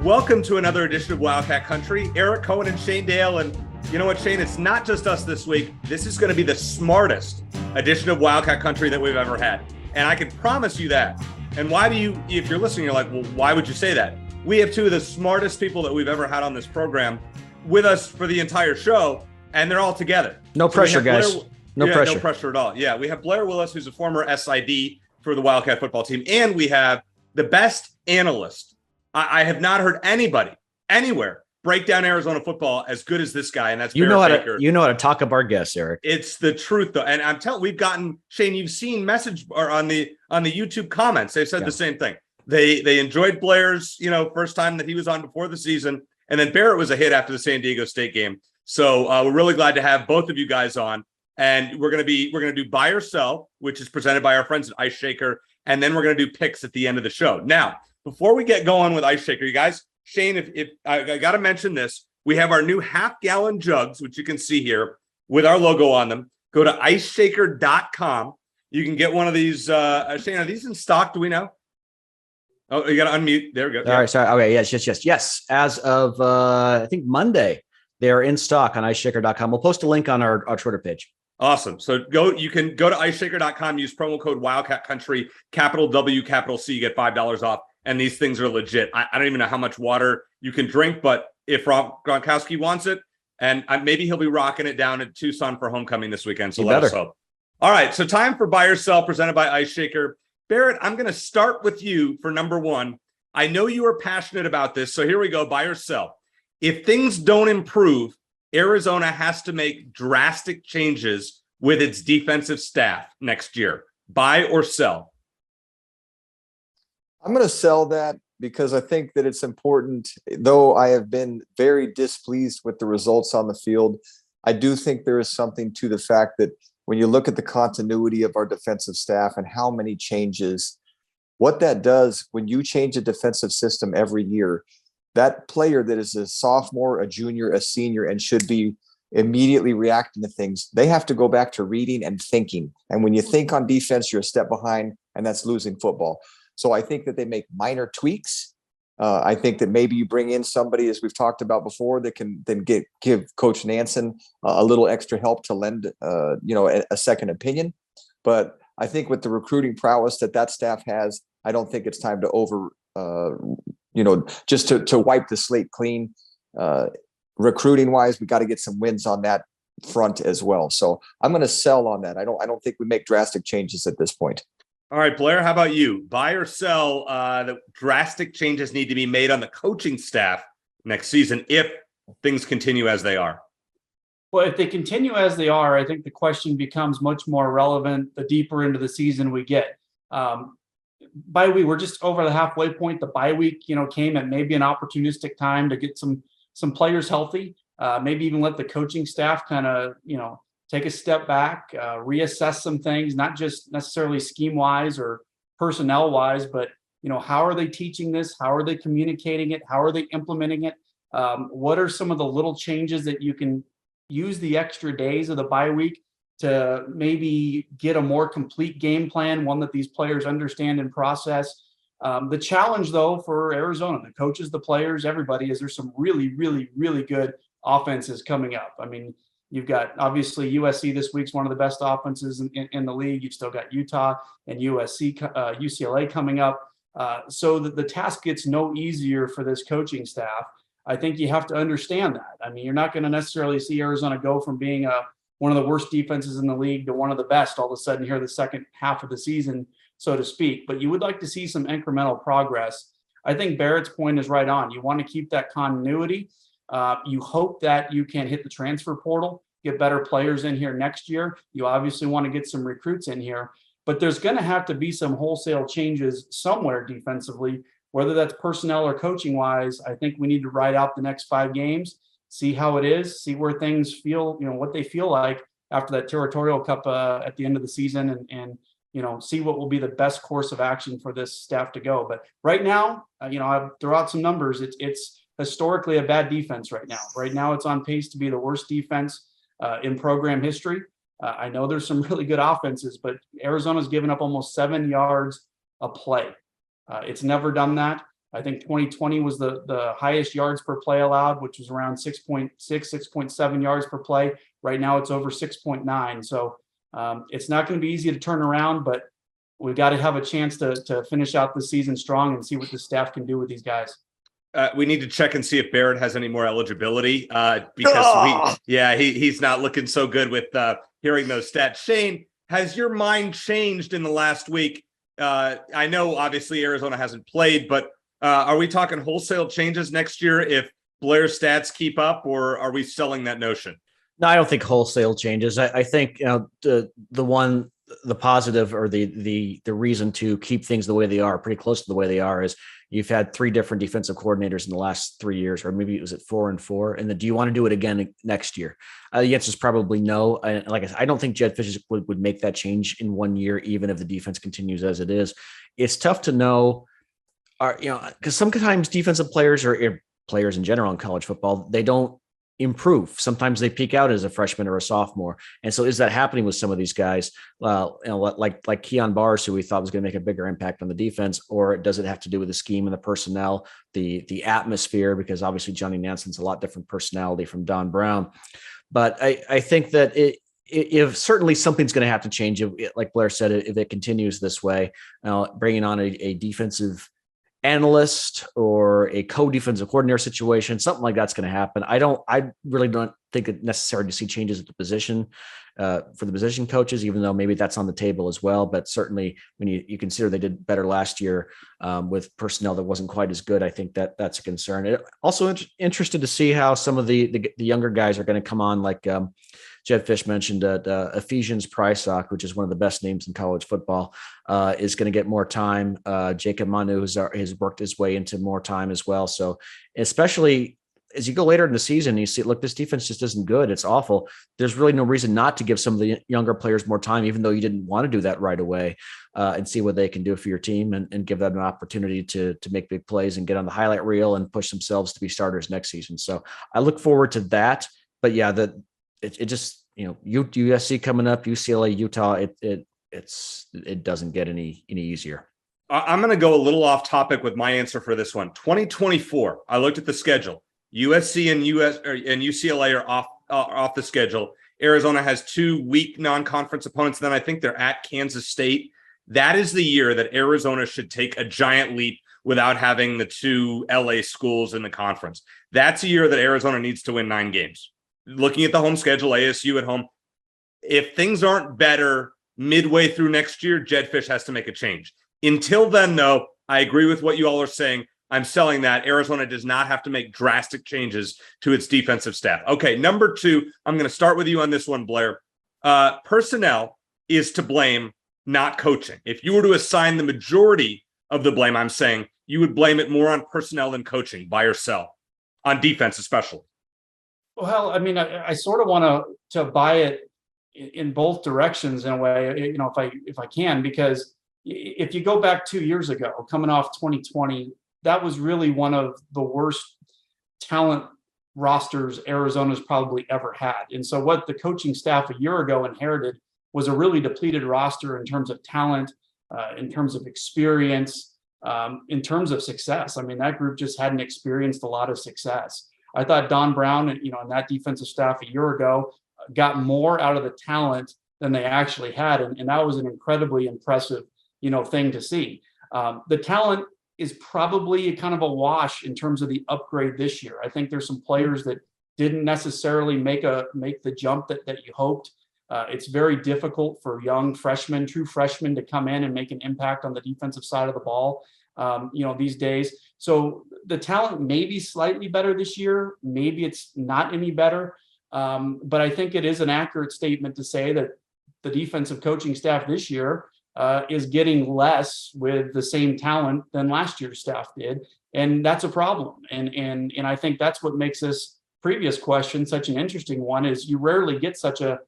Welcome to another edition of Wildcat Country. Eric Cohen and Shane Dale. And you know what, Shane? It's not just us this week. This is going to be the smartest edition of Wildcat Country that we've ever had. And I can promise you that. And why do you, if you're listening, you're like, well, why would you say that? We have two of the smartest people that we've ever had on this program with us for the entire show, and they're all together. No pressure, guys. No pressure. No pressure at all. Yeah, we have Blair Willis, who's a former SID for the Wildcat football team, and we have the best analyst. I have not heard anybody anywhere break down Arizona football as good as this guy, and that's Barrett. You know how to talk up our guests, Eric. It's the truth, though, and I'm telling. We've gotten, Shane. You've seen message or on the YouTube comments. They've said the same thing. They enjoyed Blair's first time that he was on before the season, and then Barrett was a hit after the San Diego State game. So we're really glad to have both of you guys on, and we're gonna do buy or sell, which is presented by our friends at Ice Shaker, and then we're gonna do picks at the end of the show. Now, before we get going with Ice Shaker, you guys, Shane, if I got to mention this, we have our new half-gallon jugs, which you can see here with our logo on them. Go to iceshaker.com. You can get one of these. Shane, are these in stock? Do we know? Oh, you got to unmute. There we go. All right. Sorry. Okay. Yes. As of, I think Monday, they are in stock on iceshaker.com. We'll post a link on our Twitter page. Awesome. So you can go to iceshaker.com, use promo code Wildcat Country, capital W, capital C, you get $5 off. And these things are legit. I don't even know how much water you can drink, but if Gronkowski wants it, and maybe he'll be rocking it down at Tucson for homecoming this weekend. So let us hope. All right. So time for buy or sell, presented by Ice Shaker. Barrett, I'm going to start with you for number one. I know you are passionate about this. So here we go. Buy or sell. If things don't improve, Arizona has to make drastic changes with its defensive staff next year. Buy or sell? I'm going to sell that because I think that it's important. Though I have been very displeased with the results on the field, I do think there is something to the fact that when you look at the continuity of our defensive staff and how many changes, what that does when you change a defensive system every year, that player that is a sophomore, a junior, a senior, and should be immediately reacting to things, they have to go back to reading and thinking. And when you think on defense, you're a step behind, and that's losing football. So I think that they make minor tweaks. I think that maybe you bring in somebody, as we've talked about before, that can then give Coach Nansen a little extra help to lend, a second opinion. But I think with the recruiting prowess that staff has, I don't think it's time to just to wipe the slate clean. Recruiting wise, we got to get some wins on that front as well. So I'm going to sell on that. I don't think we make drastic changes at this point. All right, Blair, how about you? Buy or sell that drastic changes need to be made on the coaching staff next season if things continue as they are? Well, if they continue as they are, I think the question becomes much more relevant the deeper into the season we get. Bye week, we're just over the halfway point. The bye week, came at maybe an opportunistic time to get some players healthy, maybe even let the coaching staff kind of, take a step back, reassess some things, not just necessarily scheme-wise or personnel-wise, but, how are they teaching this? How are they communicating it? How are they implementing it? What are some of the little changes that you can use the extra days of the bye week to maybe get a more complete game plan, one that these players understand and process? The challenge, though, for Arizona, the coaches, the players, everybody, is there's some really, really, really good offenses coming up. I mean, you've got, obviously, USC this week's one of the best offenses in the league. You've still got Utah and UCLA coming up. So the task gets no easier for this coaching staff. I think you have to understand that. I mean, you're not going to necessarily see Arizona go from being one of the worst defenses in the league to one of the best all of a sudden here the second half of the season, so to speak. But you would like to see some incremental progress. I think Barrett's point is right on. You want to keep that continuity. You hope that you can hit the transfer portal, get better players in here next year. You obviously want to get some recruits in here, but there's going to have to be some wholesale changes somewhere defensively, whether that's personnel or coaching wise. I think we need to ride out the next 5 games, see how it is, see where things feel, what they feel like after that Territorial Cup at the end of the season, and see what will be the best course of action for this staff to go. But right now, I've throw out some numbers. It's historically a bad defense right now. Right now, it's on pace to be the worst defense in program history. I know there's some really good offenses, but Arizona's given up almost 7 yards a play. It's never done that. I think 2020 was the highest yards per play allowed, which was around 6.6, 6.7 yards per play. Right now it's over 6.9. So it's not going to be easy to turn around, but we've got to have a chance to finish out the season strong and see what the staff can do with these guys. We need to check and see if Barrett has any more eligibility because he's not looking so good with hearing those stats. Shane, has your mind changed in the last week? I know obviously Arizona hasn't played, but are we talking wholesale changes next year if Blair's stats keep up, or are we selling that notion? No, I don't think wholesale changes. I think the positive or the reason to keep things the way they are, pretty close to the way they are, is you've had 3 different defensive coordinators in the last 3 years, or maybe it was 4 and 4. And then do you want to do it again next year? The answer is probably no. Like I said, I don't think Jed Fish would make that change in 1 year, even if the defense continues as it is. It's tough to know, because sometimes defensive players or players in general in college football, they don't improve. Sometimes they peak out as a freshman or a sophomore. And so is that happening with some of these guys? Like Keon Bars, who we thought was going to make a bigger impact on the defense, or does it have to do with the scheme and the personnel, the atmosphere? Because obviously Johnny Nanson's a lot different personality from Don Brown. But I think that if certainly something's going to have to change, like Blair said, if it continues this way, bringing on a defensive analyst or a co-defensive coordinator situation, something like that's going to happen. I really don't think it's necessary to see changes at the position for the position coaches, even though maybe that's on the table as well. But certainly when you consider they did better last year with personnel that wasn't quite as good, I think that's a concern. Also interested to see how some of the younger guys are going to come on, like Jed Fish mentioned Ephesians Prysock, which is one of the best names in college football, is going to get more time. Jacob Manu has worked his way into more time as well. So especially as you go later in the season, you see, look, this defense just isn't good. It's awful. There's really no reason not to give some of the younger players more time, even though you didn't want to do that right away, and see what they can do for your team and give them an opportunity to make big plays and get on the highlight reel and push themselves to be starters next season. So I look forward to that. But yeah, it just, USC coming up, UCLA, Utah, it doesn't get any easier. I'm going to go a little off topic with my answer for this one. 2024, I looked at the schedule. USC and UCLA are off the schedule. Arizona has 2 weak non-conference opponents. Then I think they're at Kansas State. That is the year that Arizona should take a giant leap without having the 2 LA schools in the conference. That's a year that Arizona needs to win 9 games. Looking at the home schedule, ASU at home, if things aren't better midway through next year, Jed Fish has to make a change. Until then, though, I agree with what you all are saying. I'm selling that. Arizona does not have to make drastic changes to its defensive staff. Okay, number 2, I'm going to start with you on this one, Blair. Personnel is to blame, not coaching. If you were to assign the majority of the blame, I'm saying you would blame it more on personnel than coaching, buy or sell, on defense especially. Well, I mean, I sort of want to buy it in both directions in a way, if I can, because if you go back 2 years ago, coming off 2020, that was really one of the worst talent rosters Arizona's probably ever had. And so what the coaching staff a year ago inherited was a really depleted roster in terms of talent, in terms of experience, in terms of success. I mean, that group just hadn't experienced a lot of success. I thought Don Brown, and that defensive staff a year ago got more out of the talent than they actually had. And that was an incredibly impressive, thing to see. The talent is probably kind of a wash in terms of the upgrade this year. I think there's some players that didn't necessarily make the jump that you hoped. It's very difficult for young freshmen, true freshmen, to come in and make an impact on the defensive side of the ball, these days. So the talent may be slightly better this year. Maybe it's not any better. But I think it is an accurate statement to say that the defensive coaching staff this year is getting less with the same talent than last year's staff did. And that's a problem. And I think that's what makes this previous question such an interesting one, is you rarely get such a,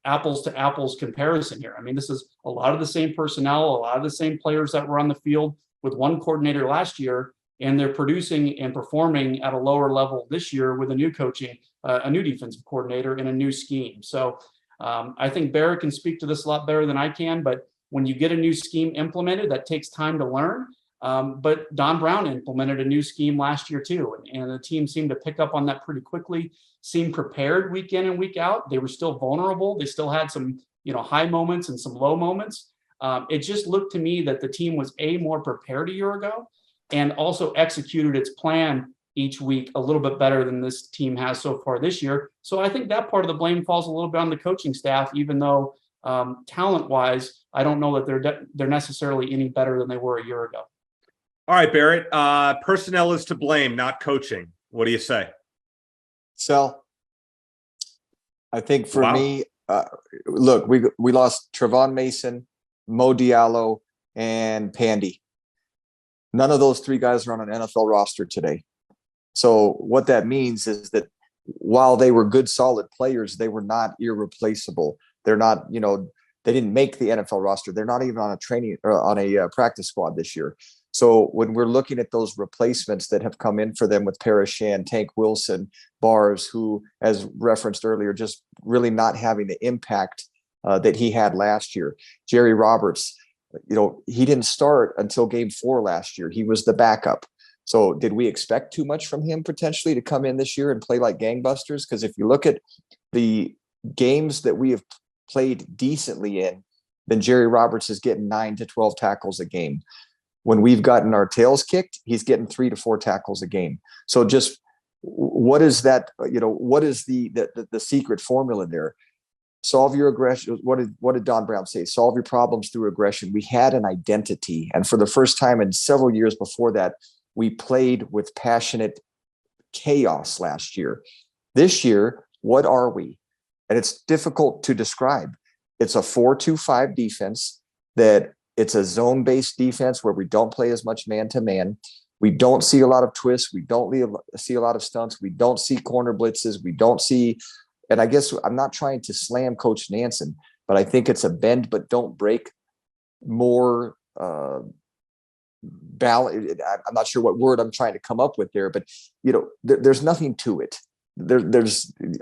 apples to apples comparison here. I mean, this is a lot of the same personnel, a lot of the same players that were on the field with one coordinator last year, and they're producing and performing at a lower level this year with a new coaching, a new defensive coordinator, and a new scheme. So I think Barrett can speak to this a lot better than I can, but when you get a new scheme implemented, that takes time to learn. But Don Brown implemented a new scheme last year too, and the team seemed to pick up on that pretty quickly, seemed prepared week in and week out. They were still vulnerable. They still had some, high moments and some low moments. It just looked to me that the team was more prepared a year ago and also executed its plan each week a little bit better than this team has so far this year. So I think that part of the blame falls a little bit on the coaching staff, even though talent-wise, I don't know that they're necessarily any better than they were a year ago. All right, Barrett, personnel is to blame, not coaching. What do you say? So I think for me, look, we lost Trevon Mason, Mo Diallo, and Pandy. None of those three guys are on an NFL roster today. So what that means is that while they were good, solid players, they were not irreplaceable. They're not, they didn't make the NFL roster. They're not even on a training or on a practice squad this year. So when we're looking at those replacements that have come in for them with Parashan, Tank Wilson, Bars, who, as referenced earlier, just really not having the impact that he had last year. Jerry Roberts, he didn't start until game 4 last year. He was the backup. So did we expect too much from him potentially to come in this year and play like gangbusters? Because if you look at the games that we have played decently in, then Jerry Roberts is getting 9 to 12 tackles a game. When we've gotten our tails kicked, he's getting 3 to 4 tackles a game. So just what is that? What is the secret formula there? Solve your aggression. What did Don Brown say? Solve your problems through aggression. We had an identity, and for the first time in several years before that, we played with passionate chaos last year. This year, what are we? And it's difficult to describe. It's a 4-2-5 defense that it's a zone-based defense where we don't play as much man-to-man. We don't see a lot of twists. We don't see a lot of stunts. We don't see corner blitzes. We don't see, and I guess I'm not trying to slam Coach Nansen, but I think it's a bend but don't break more I'm not sure what word I'm trying to come up with there, but there's nothing to it.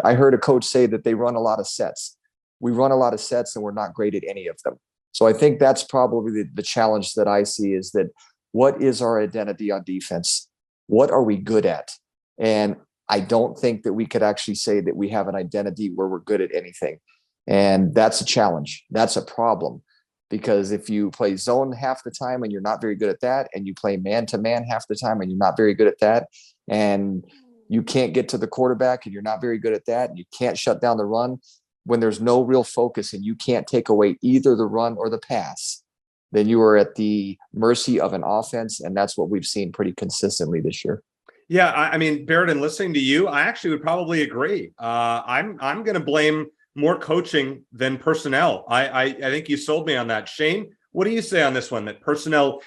I heard a coach say that they run a lot of sets. We run a lot of sets and we're not great at any of them. So I think that's probably the challenge that I see is that what is our identity on defense? What are we good at? And I don't think that we could actually say that we have an identity where we're good at anything. And that's a challenge. That's a problem. Because if you play zone half the time and you're not very good at that, and you play man-to-man half the time and you're not very good at that, and you can't get to the quarterback and you're not very good at that, and you can't shut down the run, when there's no real focus and you can't take away either the run or the pass, then you are at the mercy of an offense, and that's what we've seen pretty consistently this year. Yeah, I mean, Barrett, in listening to you, I actually would probably agree. I'm going to blame more coaching than personnel. I think you sold me on that. Shane, what do you say on this one, that personnel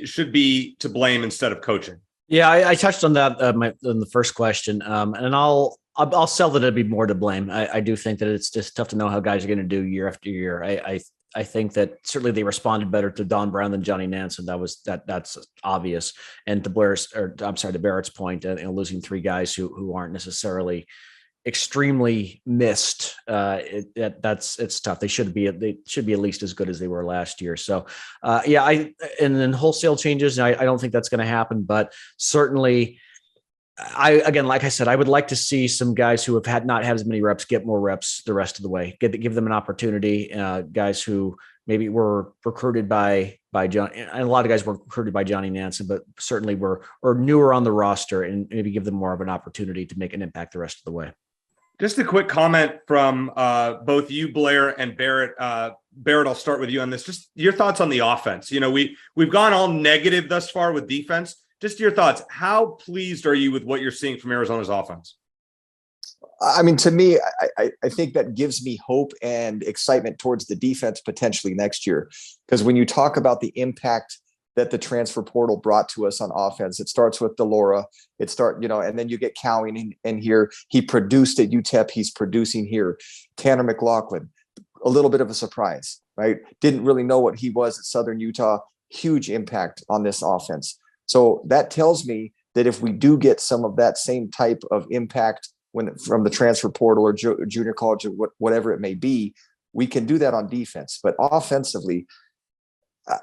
should be to blame instead of coaching? Yeah, I touched on that in the first question, and I'll sell that it'd be more to blame. I do think that it's just tough to know how guys are going to do year after year. I think that certainly they responded better to Don Brown than Johnny Nansen. That's obvious. And to Barrett's point, losing 3 guys who aren't necessarily extremely missed. It's tough. They should be at least as good as they were last year. So and then wholesale changes, I don't think that's going to happen, but certainly like I said, I would like to see some guys who have not had as many reps get more reps the rest of the way, give them an opportunity. Guys who maybe were recruited by John, and a lot of guys were recruited by Johnny Nansen, but certainly were newer on the roster, and maybe give them more of an opportunity to make an impact the rest of the way. Just a quick comment from both you, Blair, and Barrett. Barrett, I'll start with you on this. Just your thoughts on the offense. We've gone all negative thus far with defense. Just your thoughts. How pleased are you with what you're seeing from Arizona's offense? I mean, to me, I think that gives me hope and excitement towards the defense potentially next year. Because when you talk about the impact that the transfer portal brought to us on offense, it starts with Delora. And then you get Cowing in here. He produced at UTEP. He's producing here. Tanner McLaughlin, a little bit of a surprise, right? Didn't really know what he was at Southern Utah. Huge impact on this offense. So that tells me that if we do get some of that same type of impact from the transfer portal or junior college or whatever it may be, we can do that on defense. But offensively,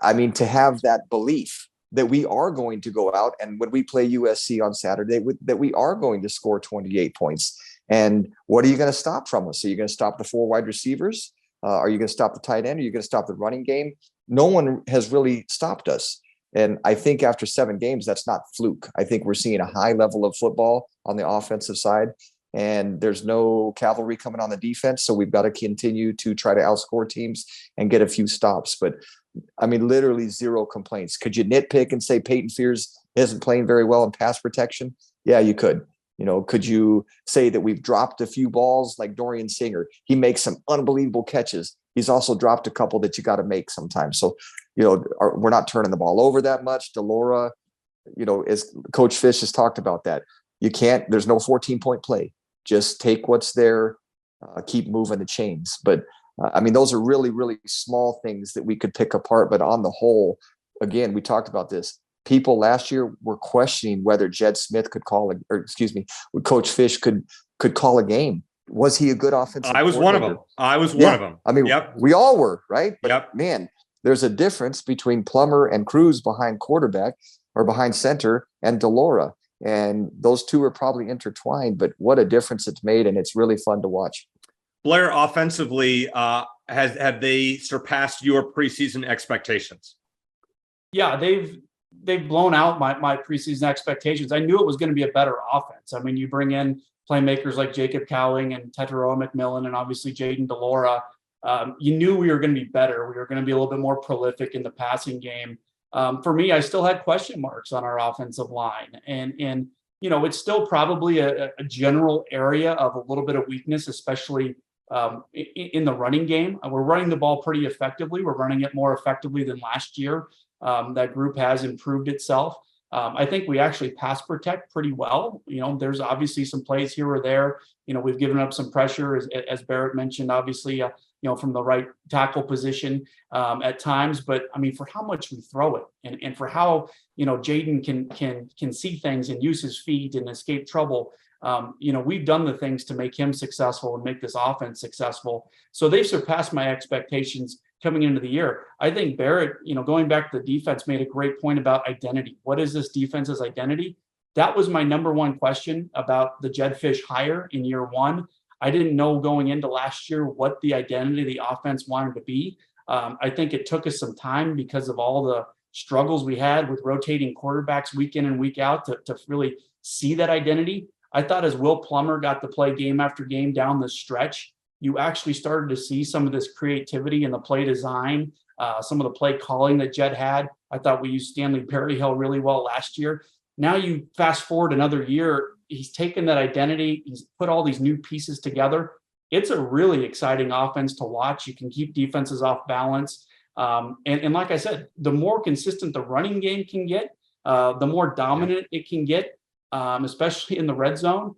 I mean, to have that belief that we are going to go out, and when we play USC on Saturday, that we are going to score 28 points. And what are you going to stop from us? Are you going to stop the 4 wide receivers? Are you going to stop the tight end? Are you going to stop the running game? No one has really stopped us. And I think after 7 games, that's not fluke. I think we're seeing a high level of football on the offensive side, and there's no cavalry coming on the defense. So we've got to continue to try to outscore teams and get a few stops. But I mean, literally 0 complaints. Could you nitpick and say Peyton Fears isn't playing very well in pass protection? Yeah, you could. You know, could you say that we've dropped a few balls like Dorian Singer? He makes some unbelievable catches. He's also dropped a couple that you got to make sometimes. So, you know, we're not turning the ball over that much. Delora, you know, as Coach Fish has talked about that, there's no 14-point play. Just take what's there, keep moving the chains. But I mean, those are really, really small things that we could pick apart. But on the whole, again, we talked about this. People last year were questioning whether Jed Smith could Coach Fish could call a game. Was he a good offensive? I was one of them. One of them. I mean, we all were, right? But man, there's a difference between Plummer and Cruz behind quarterback or behind center and Delora. And those two are probably intertwined, but what a difference it's made. And it's really fun to watch. Blair, offensively, have they surpassed your preseason expectations? Yeah, they've blown out my preseason expectations. I knew it was going to be a better offense. I mean, you bring in playmakers like Jacob Cowing and Tetairoa McMillan and obviously Jaden Delora. You knew we were going to be better. We were going to be a little bit more prolific in the passing game. For me, I still had question marks on our offensive line. And you know, it's still probably a general area of a little bit of weakness, especially in the running game. We're running the ball pretty effectively. We're running it more effectively than last year. That group has improved itself. I think we actually pass protect pretty well. You know, there's obviously some plays here or there. You know, we've given up some pressure, as Barrett mentioned, obviously, you know, from the right tackle position at times. But I mean, for how much we throw it, and for how, you know, Jaden can see things and use his feet and escape trouble. You know, we've done the things to make him successful and make this offense successful. So they've surpassed my expectations coming into the year. I think Barrett, you know, going back to the defense, made a great point about identity. What is this defense's identity? That was my number one question about the Jed Fish hire in year 1. I didn't know going into last year what the identity of the offense wanted to be. I think it took us some time because of all the struggles we had with rotating quarterbacks week in and week out to really see that identity. I thought as Will Plummer got to play game after game down the stretch, you actually started to see some of this creativity in the play design, some of the play calling that Jed had. I thought we used Stanley Berryhill really well last year. Now you fast forward another year, he's taken that identity, he's put all these new pieces together. It's a really exciting offense to watch. You can keep defenses off balance. And like I said, the more consistent the running game can get, the more dominant it can get, especially in the red zone.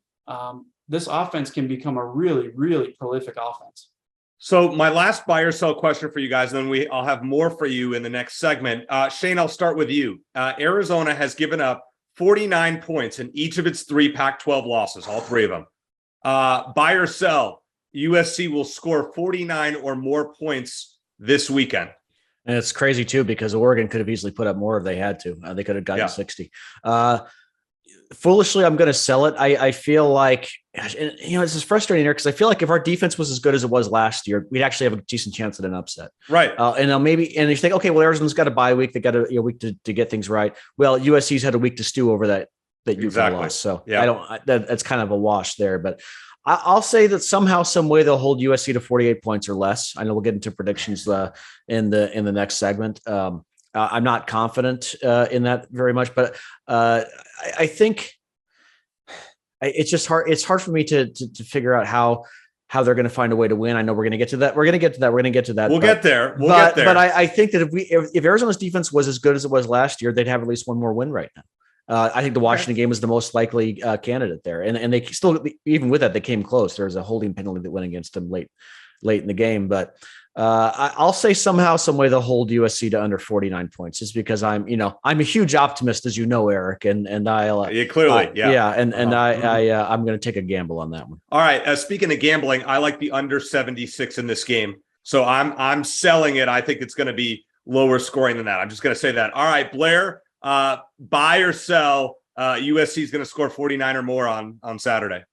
This offense can become a really, really prolific offense. So my last buy or sell question for you guys, and then I'll have more for you in the next segment. Shane, I'll start with you. Arizona has given up 49 points in each of its 3 Pac-12 losses, all 3 of them. Buy or sell, USC will score 49 or more points this weekend. And it's crazy too, because Oregon could have easily put up more if they had to. They could have gotten 60. Foolishly, I'm going to sell it. I feel like, you know, this is frustrating here because I feel like if our defense was as good as it was last year, we'd actually have a decent chance at an upset. Right. And you think, okay, well, Arizona's got a bye week. They got a week to get things right. Well, USC's had a week to stew over that exactly. loss. So that's kind of a wash there, but I'll say that somehow, some way they'll hold USC to 48 points or less. I know we'll get into predictions in the next segment. I'm not confident in that very much, but I think it's just hard. It's hard for me to figure out how they're going to find a way to win. I know we're going to get to that. We'll get to that. We'll get there. But I think that if Arizona's defense was as good as it was last year, they'd have at least one more win right now. I think the Washington game was the most likely candidate there, and they still, even with that, they came close. There was a holding penalty that went against them late in the game, but I'll say somehow, some way they'll hold USC to under 49 points, just because I'm a huge optimist, as you know, Eric, and I'm going to take a gamble on that one. All right. Speaking of gambling, I like the under 76 in this game, so I'm selling it. I think it's going to be lower scoring than that. I'm just going to say that. All right, Blair. Buy or sell, USC is going to score 49 or more on Saturday.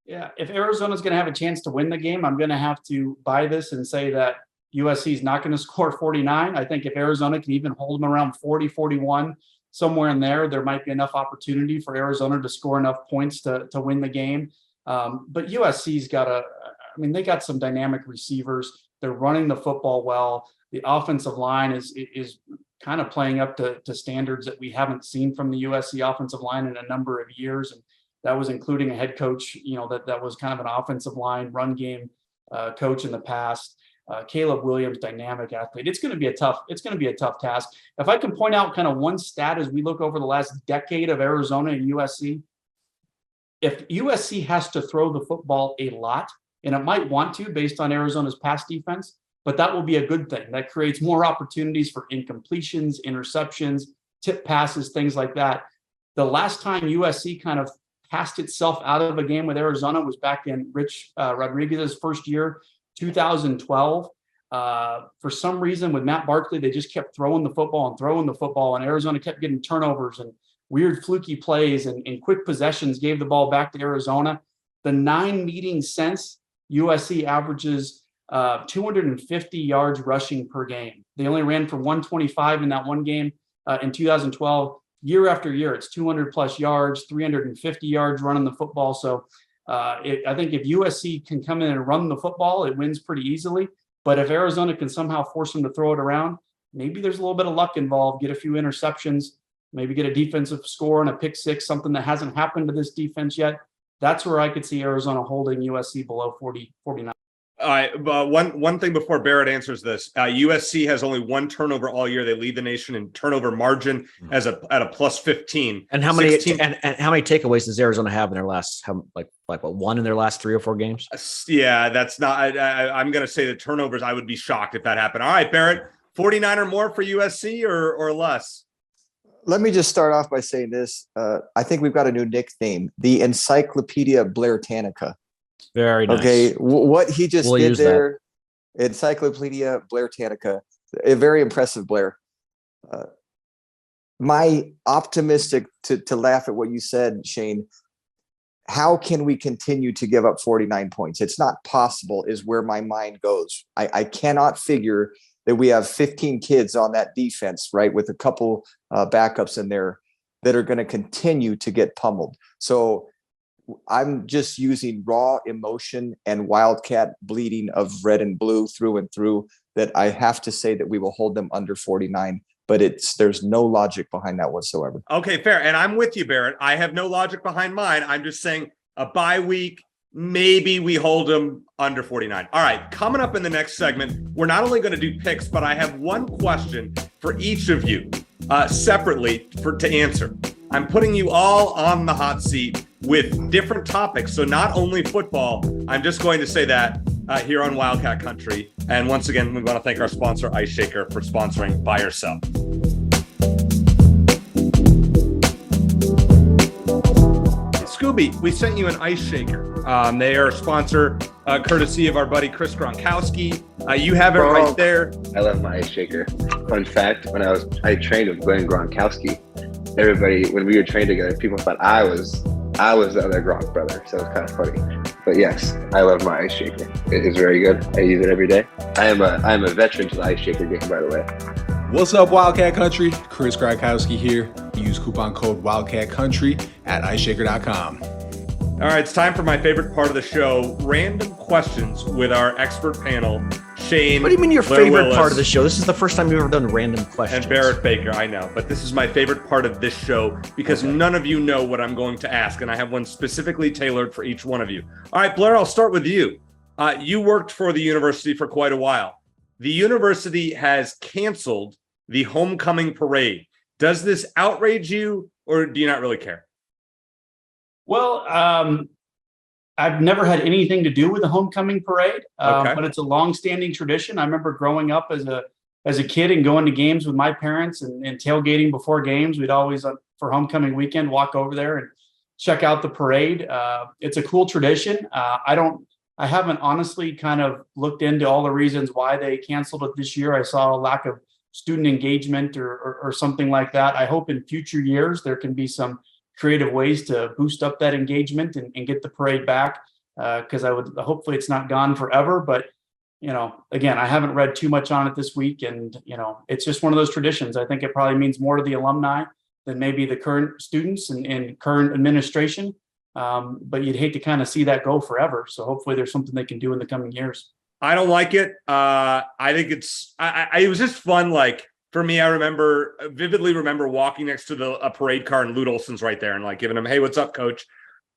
Yeah, if Arizona's going to have a chance to win the game, I'm going to have to buy this and say that USC is not going to score 49. I think if Arizona can even hold them around 40, 41, somewhere in there might be enough opportunity for Arizona to score enough points to win the game. But USC's they got some dynamic receivers. They're running the football well. The offensive line is kind of playing up to standards that we haven't seen from the USC offensive line in a number of years. And that was including a head coach, that was kind of an offensive line run game coach in the past. Caleb Williams, dynamic athlete. It's going to be a tough task. If I can point out kind of one stat as we look over the last decade of Arizona and USC, if USC has to throw the football a lot, and it might want to based on Arizona's pass defense, but that will be a good thing. That creates more opportunities for incompletions, interceptions, tip passes, things like that. The last time USC kind of passed itself out of a game with Arizona was back in Rich Rodriguez's first year, 2012. For some reason with Matt Barkley, they just kept throwing the football, and Arizona kept getting turnovers and weird fluky plays and quick possessions gave the ball back to Arizona. The 9 meetings since, USC averages 250 yards rushing per game. They only ran for 125 in that one game in 2012. Year after year, it's 200 plus yards, 350 yards running the football. So I think if USC can come in and run the football, it wins pretty easily. But if Arizona can somehow force them to throw it around, maybe there's a little bit of luck involved, get a few interceptions, maybe get a defensive score and a pick six, something that hasn't happened to this defense yet. That's where I could see Arizona holding USC below 40, 49. All right. One thing before Barrett answers this, USC has only 1 turnover all year. They lead the nation in turnover margin at a plus 15. And how many and how many takeaways does Arizona have in their last one in their last 3 or 4 games? Yeah, that's not. I'm going to say the turnovers. I would be shocked if that happened. All right, Barrett, 49 or more for USC or less. Let me just start off by saying this. I think we've got a new nickname, the Encyclopedia Blair Tanica. Very nice. Okay, what he just did there, Encyclopedia Blair Tanica, a very impressive Blair. My optimistic to laugh at what you said, Shane. How can we continue to give up 49 points? It's not possible, is where my mind goes. I cannot figure that we have 15 kids on that defense, right, with a couple backups in there that are going to continue to get pummeled. So I'm just using raw emotion and Wildcat bleeding of red and blue through and through that I have to say that we will hold them under 49, but there's no logic behind that whatsoever. Okay, fair. And I'm with you, Barrett. I have no logic behind mine. I'm just saying a bye week, maybe we hold them under 49. All right, coming up in the next segment, we're not only going to do picks, but I have one question for each of you separately to answer. I'm putting you all on the hot seat with different topics. So not only football, I'm just going to say that here on Wildcat Country. And once again, we want to thank our sponsor, Ice Shaker, for sponsoring Buy or Sell. Scooby, we sent you an Ice Shaker. They are a sponsor courtesy of our buddy Chris Gronkowski. You have it right there. I love my Ice Shaker. Fun fact, when I trained with Glenn Gronkowski, everybody, when we were trained together, people thought I was the other Gronk brother, so it's kind of funny. But yes, I love my Ice Shaker. It is very good. I use it every day. I am a veteran to the Ice Shaker game, by the way. What's up, Wildcat Country? Chris Gronkowski here. Use coupon code Wildcat Country at iceshaker.com. All right, it's time for my favorite part of the show, random questions with our expert panel, Shane. What do you mean your Blair favorite Willis, part of the show? This is the first time you've ever done random questions. And Barrett Baker, I know, but this is my favorite part of this show because none of you know what I'm going to ask, and I have one specifically tailored for each one of you. All right, Blair, I'll start with you. You worked for the university for quite a while. The university has canceled the homecoming parade. Does this outrage you, or do you not really care? Well, I've never had anything to do with the homecoming parade, but it's a long-standing tradition. I remember growing up as a kid and going to games with my parents and tailgating before games. We'd always, for homecoming weekend, walk over there and check out the parade. It's a cool tradition. I haven't honestly kind of looked into all the reasons why they canceled it this year. I saw a lack of student engagement or something like that. I hope in future years there can be some creative ways to boost up that engagement and get the parade back, because hopefully it's not gone forever. But again, I haven't read too much on it this week, and it's just one of those traditions. I think it probably means more to the alumni than maybe the current students and current administration. But you'd hate to kind of see that go forever. So hopefully there's something they can do in the coming years. I don't like it. I think it was just fun. Like for me, I vividly remember walking next to a parade car and Lute Olson's right there and like giving him, "Hey, what's up, coach?"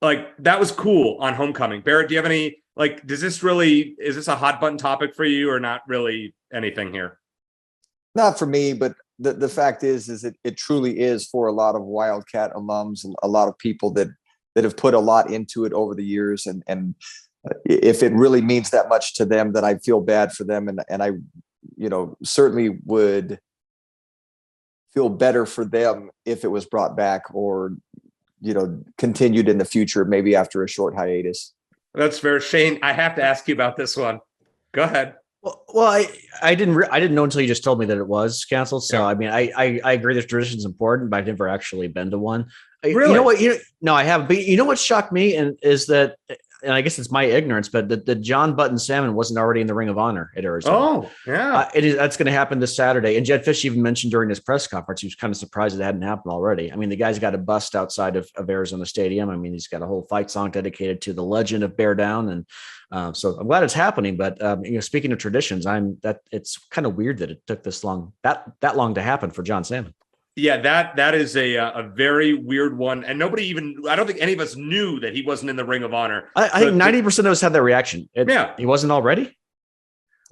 Like that was cool on homecoming. Barrett, do you have any, like, is this a hot button topic for you or not really anything here? Not for me, but the fact is it truly is for a lot of Wildcat alums and a lot of people that have put a lot into it over the years. And if it really means that much to them, then I feel bad for them. And I, certainly would feel better for them if it was brought back or, continued in the future, maybe after a short hiatus. That's fair. Shane, I have to ask you about this one. Go ahead. Well, I didn't know until you just told me that it was canceled. So, yeah. I mean, I agree that tradition is important, but I've never actually been to one. Really? You know what? No, I haven't. But you know what shocked me is that, and I guess it's my ignorance, but the John Button Salmon wasn't already in the Ring of Honor at Arizona. Oh, yeah. That's going to happen this Saturday. And Jed Fish even mentioned during his press conference, he was kind of surprised it hadn't happened already. I mean, the guy's got a bust outside of Arizona Stadium. I mean, he's got a whole fight song dedicated to the legend of Bear Down. And so I'm glad it's happening. But, speaking of traditions, it's kind of weird that it took this long, that long to happen for John Salmon. Yeah, that is a very weird one. And I don't think any of us knew that he wasn't in the Ring of Honor. I think 90% of us had that reaction. He wasn't already.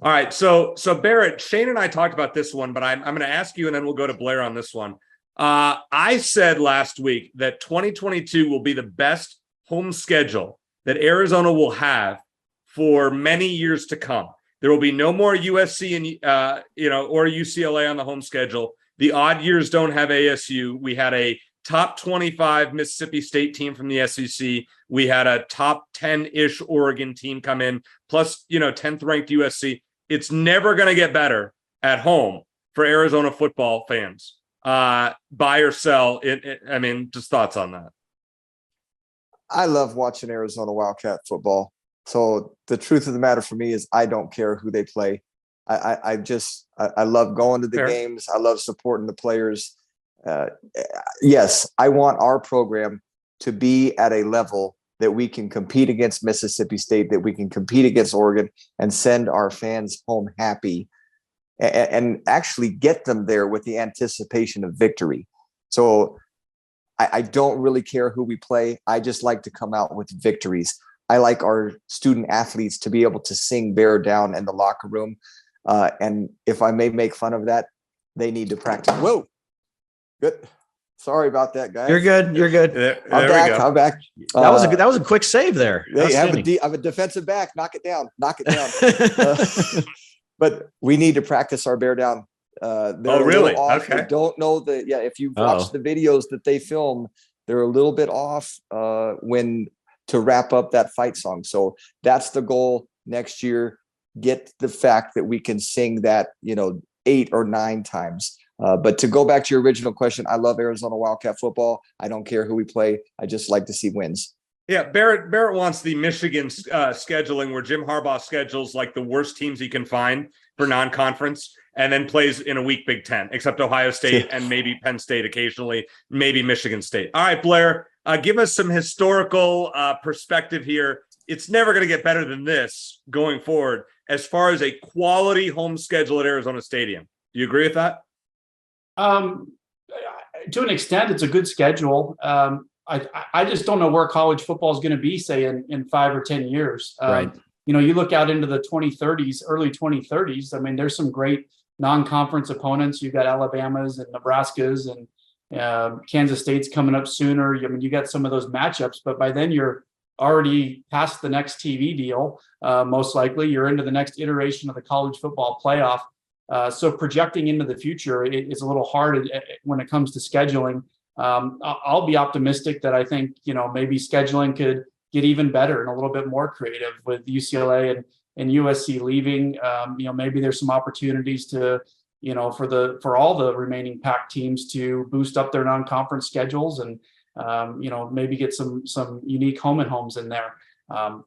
All right. So Barrett, Shane and I talked about this one, but I'm going to ask you and then we'll go to Blair on this one. I said last week that 2022 will be the best home schedule that Arizona will have for many years to come. There will be no more USC and or UCLA on the home schedule. The odd years don't have ASU. We had a top 25 Mississippi State team from the SEC. We had a top 10-ish Oregon team come in, plus, 10th ranked USC. It's never going to get better at home for Arizona football fans. Buy or sell. I mean, just thoughts on that. I love watching Arizona Wildcat football. So the truth of the matter for me is I don't care who they play. I love going to the Fair. games. I love supporting the players. Yes, I want our program to be at a level that we can compete against Mississippi State, that we can compete against Oregon and send our fans home happy and actually get them there with the anticipation of victory. So I don't really care who we play. I just like to come out with victories. I like our student athletes to be able to sing Bear Down in the locker room. And if I may make fun of that, they need to practice. Whoa, good. Sorry about that, guys. You're good. I'm back. That was a quick save there. Hey, I'm a defensive back. Knock it down. But we need to practice our Bear Down. Really? Okay. I don't know that. Yeah, if you watch the videos that they film, they're a little bit off when to wrap up that fight song. So that's the goal next year. Get the fact that we can sing that, 8 or 9 times. But to go back to your original question, I love Arizona Wildcat football. I don't care who we play. I just like to see wins. Yeah, Barrett wants the Michigan scheduling where Jim Harbaugh schedules like the worst teams he can find for non-conference and then plays in a weak Big Ten, except Ohio State and maybe Penn State occasionally, maybe Michigan State. All right, Blair, give us some historical perspective here. It's never going to get better than this going forward as far as a quality home schedule at Arizona Stadium. Do you agree with that? To an extent, it's a good schedule. I just don't know where college football is going to be, say, in 5 or 10 years. Right. You look out into the 2030s, early 2030s. I mean, there's some great non-conference opponents. You've got Alabama's and Nebraska's and Kansas State's coming up sooner. I mean, you got some of those matchups, but by then you're already past the next TV deal. Most likely you're into the next iteration of the college football playoff. So projecting into the future is a little hard when it comes to scheduling. I'll be optimistic that I think, maybe scheduling could get even better and a little bit more creative with UCLA and USC leaving. Maybe there's some opportunities to, for all the remaining Pac teams to boost up their non-conference schedules and maybe get some unique home and homes in there.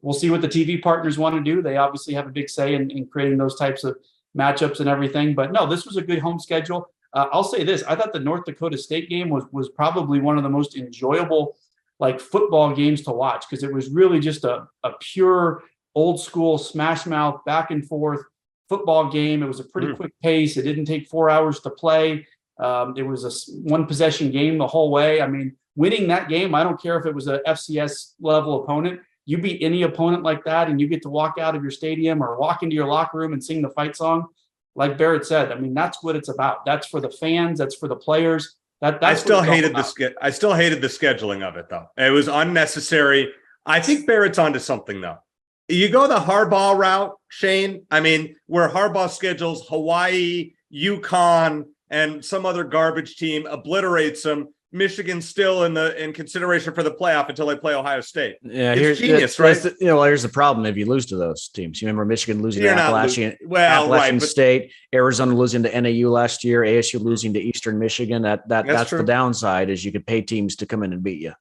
We'll see what the TV partners want to do. They obviously have a big say in creating those types of matchups and everything. But no, this was a good home schedule. I'll say this: I thought the North Dakota State game was probably one of the most enjoyable football games to watch, because it was really just a pure old school smash mouth back and forth football game. It was a pretty quick pace. It didn't take 4 hours to play. It was a one possession game the whole way. I mean, winning that game, I don't care if it was a FCS level opponent. You beat any opponent like that, and you get to walk out of your stadium or walk into your locker room and sing the fight song. Like Barrett said, I mean, that's what it's about. That's for the fans. That's for the players. I still hated the scheduling of it, though. It was unnecessary. I think Barrett's onto something, though. You go the Harbaugh route, Shane. I mean, where Harbaugh schedules Hawaii, UConn, and some other garbage team, obliterates them. Michigan's still in consideration for the playoff until they play Ohio State. Yeah, it's genius, right? Here's the problem: if you lose to those teams, you remember Michigan losing to Appalachian State, Arizona losing to NAU last year, ASU losing to Eastern Michigan. That's the downside, is you could pay teams to come in and beat you.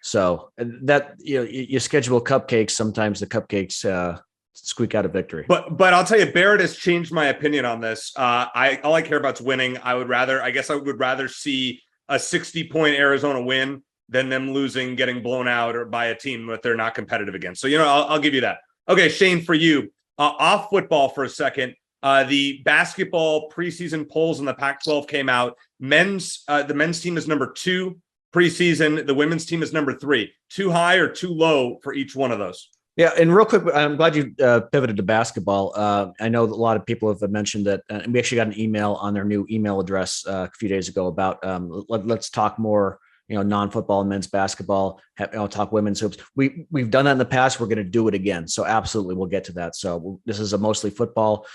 So that you schedule cupcakes. Sometimes the cupcakes squeak out a victory. But I'll tell you, Barrett has changed my opinion on this. All I care about is winning. I would rather see a 60-point Arizona win than them losing, getting blown out or by a team that they're not competitive against. So, I'll give you that. Okay, Shane, for you, off football for a second, the basketball preseason polls in the Pac-12 came out. The men's team is number 2 preseason. The women's team is number 3. Too high or too low for each one of those? Yeah, and real quick, I'm glad you pivoted to basketball. I know that a lot of people have mentioned that, and we actually got an email on their new email address a few days ago about let's talk more, non-football and men's basketball. Talk women's hoops. We've done that in the past. We're going to do it again. So absolutely, we'll get to that. So this is a mostly football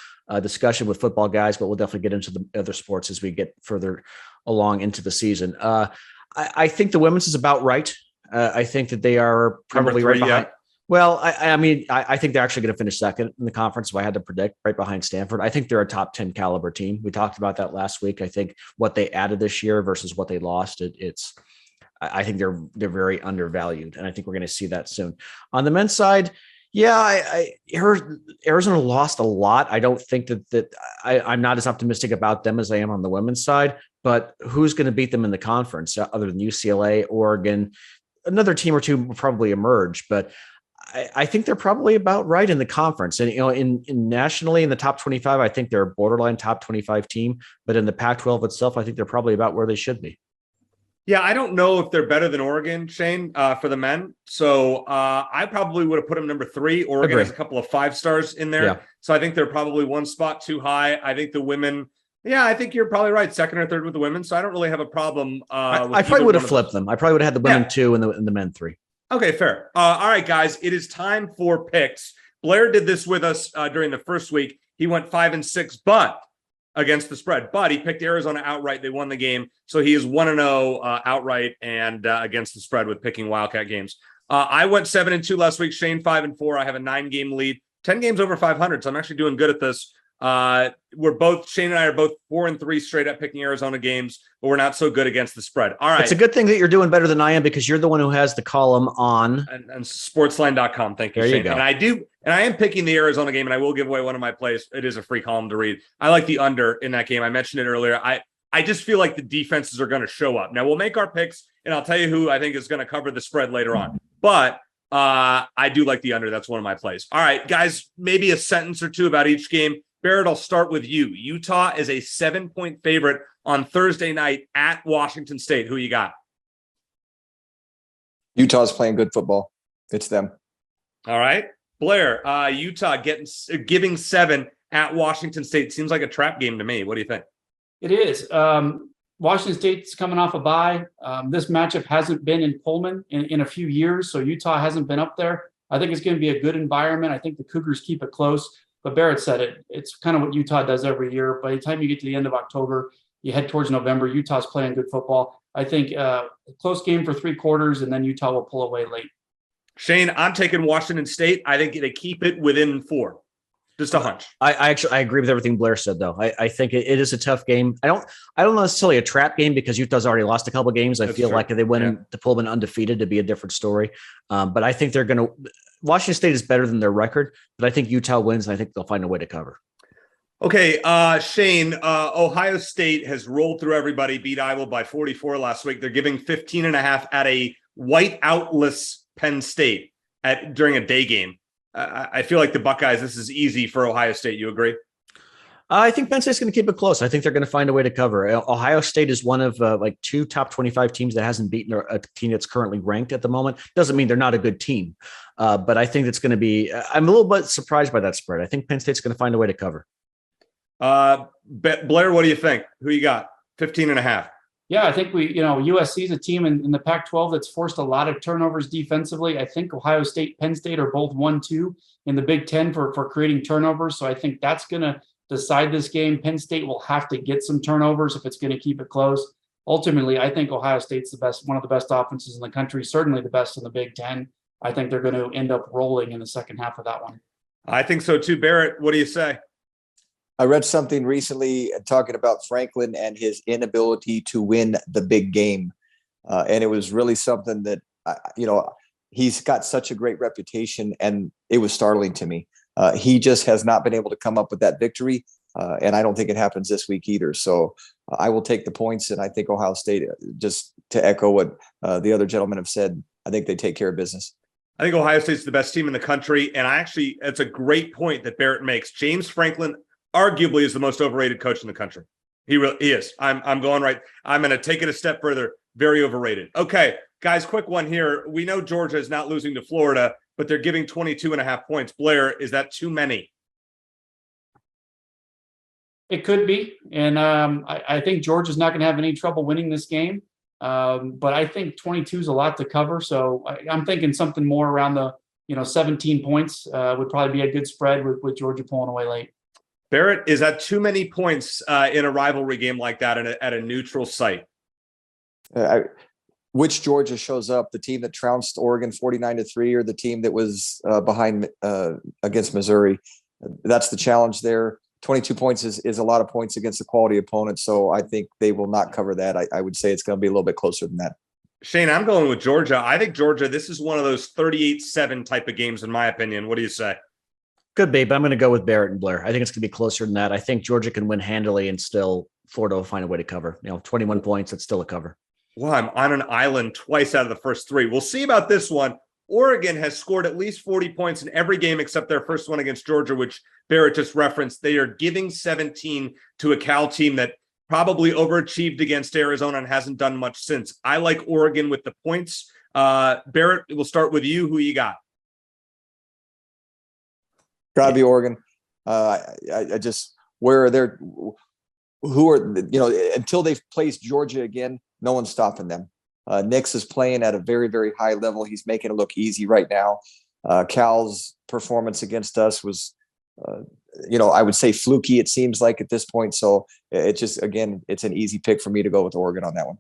discussion with football guys, but we'll definitely get into the other sports as we get further along into the season. I think the women's is about right. I think that they are probably right behind. Yeah. Well, I think they're actually going to finish second in the conference. If I had to predict, right behind Stanford. I think they're a top 10 caliber team. We talked about that last week. I think what they added this year versus what they lost, I think they're very undervalued, and I think we're going to see that soon. On the men's side, yeah, I heard Arizona lost a lot. I don't think that I'm not as optimistic about them as I am on the women's side. But who's going to beat them in the conference other than UCLA, Oregon? Another team or two will probably emerge, but I think they're probably about right in the conference. And, in nationally in the top 25, I think they're a borderline top 25 team, but in the Pac-12 itself, I think they're probably about where they should be. Yeah, I don't know if they're better than Oregon, Shane, for the men. So I probably would have put them number 3. Oregon has a couple of 5 stars in there. Yeah. So I think they're probably one spot too high. I think the women, I think you're probably right. 2nd or 3rd with the women. So I don't really have a problem. I probably would have flipped them. I probably would have had the women 2 and the men 3. Okay, fair. All right, guys, it is time for picks. Blair did this with us during the first week. He went 5-6, but against the spread. But he picked Arizona outright. They won the game, so he is 1-0 outright and against the spread with picking Wildcat games. I went 7-2 last week. Shane 5-4. I have a 9-game lead, 10 games over 500. So I'm actually doing good at this. Shane and I are both 4-3 straight up picking Arizona games, but we're not so good against the spread. All right. It's a good thing that you're doing better than I am, because you're the one who has the column on and sportsline.com. Thank you, there Shane. You go. And I am picking the Arizona game, and I will give away one of my plays. It is a free column to read. I like the under in that game. I mentioned it earlier. I just feel like the defenses are going to show up. Now we'll make our picks, and I'll tell you who I think is going to cover the spread later on. But I do like the under. That's one of my plays. All right, guys, maybe a sentence or two about each game. Barrett, I'll start with you. Utah is a 7-point favorite on Thursday night at Washington State. Who you got? Utah's playing good football. It's them. All right. Blair, Utah giving 7 at Washington State. Seems like a trap game to me. What do you think? It is. Washington State's coming off a bye. This matchup hasn't been in Pullman in a few years, so Utah hasn't been up there. I think it's going to be a good environment. I think the Cougars keep it close. But Barrett said it. It's kind of what Utah does every year. By the time you get to the end of October, you head towards November, Utah's playing good football. I think a close game for 3 quarters, and then Utah will pull away late. Shane, I'm taking Washington State. I think they keep it within 4. Just a hunch. I agree with everything Blair said, though. I think it is a tough game. I don't necessarily a trap game because Utah's already lost a couple of games. I feel like if they went in to pull them undefeated to be a different story. But I think they're going to. Washington State is better than their record, but I think Utah wins, and I think they'll find a way to cover. Okay, Shane, Ohio State has rolled through everybody, beat Iowa by 44 last week. They're giving 15.5 at a whiteoutless Penn State during a day game. I feel like the Buckeyes, this is easy for Ohio State. You agree? I think Penn State's going to keep it close. I think they're going to find a way to cover. Ohio State is one of like 2 top 25 teams that hasn't beaten a team that's currently ranked at the moment. Doesn't mean they're not a good team, but I think it's going to be. I'm a little bit surprised by that spread. I think Penn State's going to find a way to cover. Blair, what do you think? Who you got? 15.5. Yeah, I think USC is a team in the Pac-12 that's forced a lot of turnovers defensively. I think Ohio State, Penn State are both 1-2 in the Big Ten for creating turnovers. So I think that's going to decide this game. Penn State will have to get some turnovers if it's going to keep it close. Ultimately, I think Ohio State's one of the best offenses in the country, certainly the best in the Big Ten. I think they're going to end up rolling in the second half of that one. I think so too. Barrett, what do you say? I read something recently talking about Franklin and his inability to win the big game. And it was really something that, he's got such a great reputation, and it was startling to me. He just has not been able to come up with that victory. And I don't think it happens this week either. So I will take the points. And I think Ohio State, just to echo what the other gentlemen have said, I think they take care of business. I think Ohio State's the best team in the country. And it's a great point that Barrett makes. James Franklin arguably is the most overrated coach in the country. He is. I'm going right. I'm going to take it a step further. Very overrated. Okay, guys, quick one here. We know Georgia is not losing to Florida, but they're giving 22.5 points. Blair, is that too many? It could be. And I think Georgia's not going to have any trouble winning this game. But I think 22 is a lot to cover. So I'm thinking something more around the 17 points would probably be a good spread with Georgia pulling away late. Barrett, is that too many points in a rivalry game like that at a neutral site? Which Georgia shows up? The team that trounced Oregon 49-3, or the team that was behind against Missouri? That's the challenge there. 22 points is a lot of points against a quality opponent. So I think they will not cover that. I would say it's going to be a little bit closer than that. Shane, I'm going with Georgia. I think Georgia, this is one of those 38-7 type of games, in my opinion. What do you say? Could be, but I'm going to go with Barrett and Blair. I think it's going to be closer than that. I think Georgia can win handily, and still Florida will find a way to cover. 21 points, it's still a cover. Well, I'm on an island twice out of the first 3. We'll see about this one. Oregon has scored at least 40 points in every game except their first one against Georgia, which Barrett just referenced. They are giving 17 to a Cal team that probably overachieved against Arizona and hasn't done much since. I like Oregon with the points. Barrett, we'll start with you. Who you got? Gotta be Oregon. I just where they're who are until they've placed Georgia again, no one's stopping them. Nix is playing at a very, very high level. He's making it look easy right now. Cal's performance against us was, I would say fluky. It seems like at this point. So it just, again, it's an easy pick for me to go with Oregon on that one.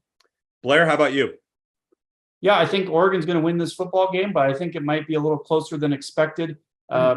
Blair, how about you? Yeah, I think Oregon's going to win this football game, but I think it might be a little closer than expected.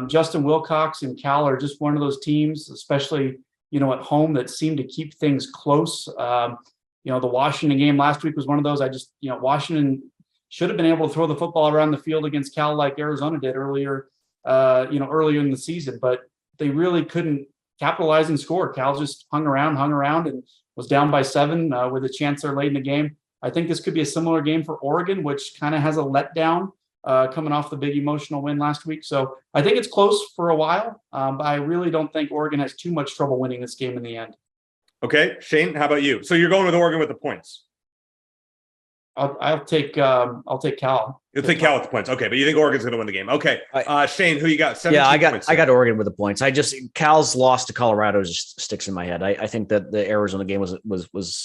Justin Wilcox and Cal are just one of those teams, especially, at home, that seem to keep things close. The Washington game last week was one of those. Washington should have been able to throw the football around the field against Cal like Arizona did earlier in the season, but they really couldn't capitalize and score. Cal just hung around and was down by 7 with a chance there late in the game. I think this could be a similar game for Oregon, which kind of has a letdown coming off the big emotional win last week. So I think it's close for a while, but I really don't think Oregon has too much trouble winning this game in the end. Okay, Shane, how about you? So you're going with Oregon with the points. I'll take Cal. You'll take Cal with the points. Okay, but you think Oregon's going to win the game. Okay. Shane, who you got? Yeah, I got Oregon with the points. Cal's loss to Colorado just sticks in my head. I think that the Arizona game was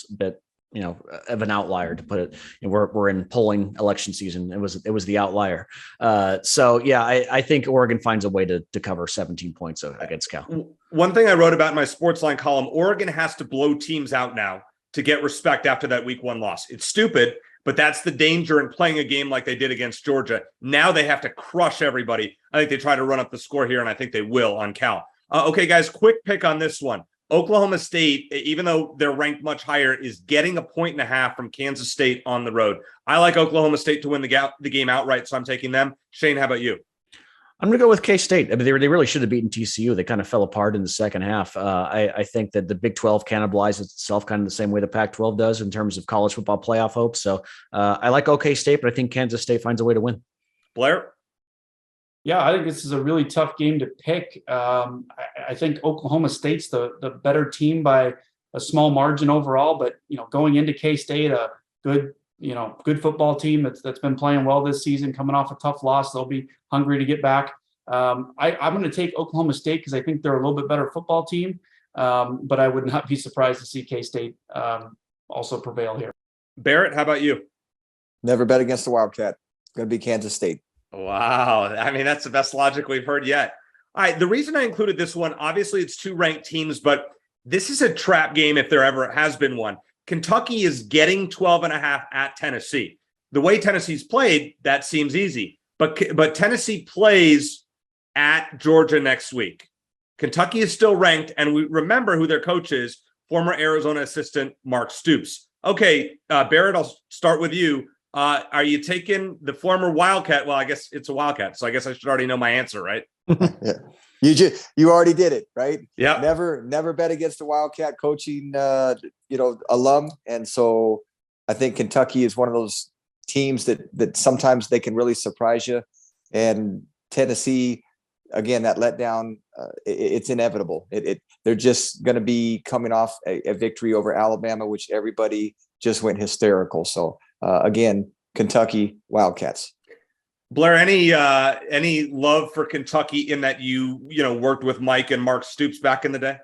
a bit, of an outlier, to put it. We're in polling election season. It was the outlier. I think Oregon finds a way to cover 17 points against Cal. One thing I wrote about in my Sportsline column, Oregon has to blow teams out now to get respect after that week 1 loss. It's stupid, but that's the danger in playing a game like they did against Georgia. Now they have to crush everybody. I think they try to run up the score here, and I think they will on Cal. Okay, guys, quick pick on this one. Oklahoma State, even though they're ranked much higher, is getting 1.5 from Kansas State on the road. I like Oklahoma State to win the game outright, so I'm taking them. Shane, how about you? I'm going to go with K-State. I mean, they really should have beaten TCU. They kind of fell apart in the second half. I think that the Big 12 cannibalizes itself kind of the same way the Pac-12 does in terms of college football playoff hopes. So I like OK State, but I think Kansas State finds a way to win. Blair? Yeah, I think this is a really tough game to pick. I think Oklahoma State's the better team by a small margin overall, but going into K-State, a good football team that's been playing well this season, coming off a tough loss. They'll be hungry to get back. I'm going to take Oklahoma State because I think they're a little bit better football team, but I would not be surprised to see K-State also prevail here. Barrett, how about you? Never bet against the Wildcat. It's going to be Kansas State. Wow. I mean, that's the best logic we've heard yet. All right. The reason I included this one, obviously it's two ranked teams, but this is a trap game if there ever has been one. Kentucky is getting 12.5 at Tennessee. The way Tennessee's played, that seems easy. But Tennessee plays at Georgia next week. Kentucky is still ranked, and we remember who their coach is, former Arizona assistant Mark Stoops. Okay, Barrett, I'll start with you. Are you taking the former Wildcat? Well, I guess it's a Wildcat, so I guess I should already know my answer, right? Yeah. You already did it, right? Yeah. Never bet against the Wildcat coaching, alum. And so I think Kentucky is one of those teams that sometimes they can really surprise you. And Tennessee, again, that letdown, it's inevitable. They're just going to be coming off a victory over Alabama, which everybody just went hysterical. So again, Kentucky Wildcats. Blair, any love for Kentucky in that you worked with Mike and Mark Stoops back in the day?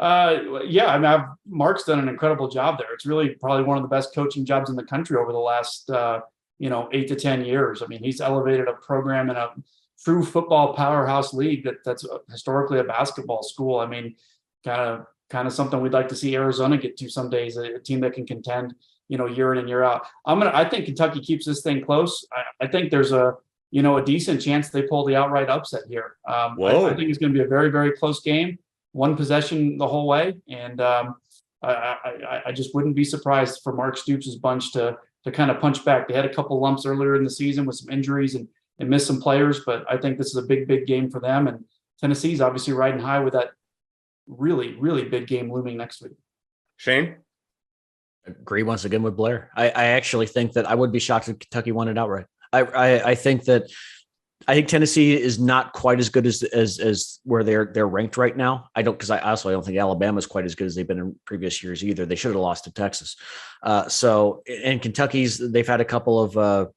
Yeah, I mean, Mark's done an incredible job there. It's really probably one of the best coaching jobs in the country over the last 8 to 10 years. I mean, he's elevated a program in a true football powerhouse league that's historically a basketball school. I mean, kind of something we'd like to see Arizona get to some days, a team that can contend year in and year out. I think Kentucky keeps this thing close. I think there's a decent chance they pull the outright upset here. I think it's going to be a very, very close game, one possession the whole way. And I just wouldn't be surprised for Mark Stoops' bunch to kind of punch back. They had a couple lumps earlier in the season with some injuries and missed some players, but I think this is a big, big game for them. And Tennessee's obviously riding high with that really, really big game looming next week. Shane? Agree once again with Blair. I actually think that I would be shocked if Kentucky won it outright. I think Tennessee is not quite as good as where they're ranked right now. I don't think Alabama is quite as good as they've been in previous years either. They should have lost to Texas. And they've had a couple of